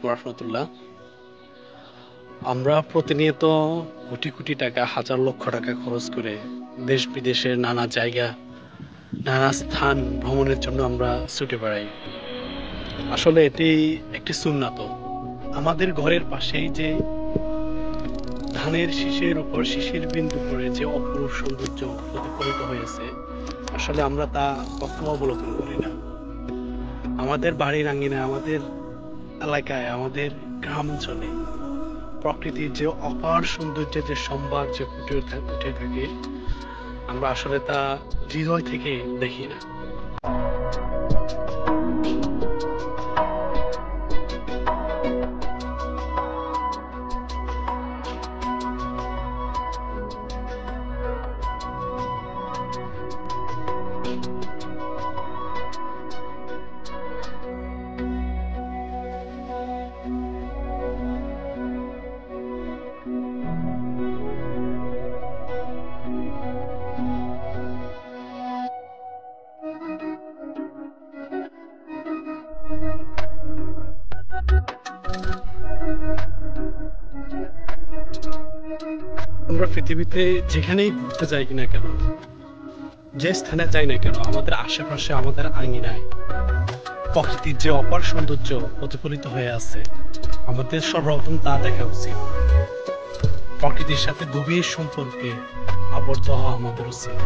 আলাইকুম রহমতুল্লাহ। আমরা প্রতিনিয়ত কোটি কোটি টাকা, হাজার লক্ষ টাকা খরচ করে দেশ বিদেশের নানা জায়গা, নানা স্থান ভ্রমণের জন্য আমরা ছুটে বেড়াই। আসলে এটি একটি সুন্নাত। আমাদের ঘরের পাশেই যে ধানের শীষের উপর শিশির বিন্দু পড়ে যে অপরূপ সৌন্দর্য প্রতিফলিত হয়েছে, আসলে আমরা তা কখনো অবলোকন করি না। আমাদের বাড়ির আঙ্গিনায়, আমাদের এলাকায়, আমাদের গ্রামাঞ্চলে প্রকৃতির যে অপার সৌন্দর্যের যে সম্ভার যে ফুটে থাকে, আমরা আসলে তা হৃদয় থেকে দেখি না। আমরা পৃথিবীতে যেখানেই ঘুরতে যাই কিনা কেন, যে স্থানে যাই না কেন, আমাদের আশেপাশে, আমাদের আঙিনায় প্রকৃতির যে অপার সৌন্দর্য প্রতিফলিত হয়ে আছে, আমাদের সর্বপ্রথম তা দেখা উচিত। প্রকৃতির সাথে গভীর সম্পর্কে আবদ্ধ হওয়া আমাদের উচিত।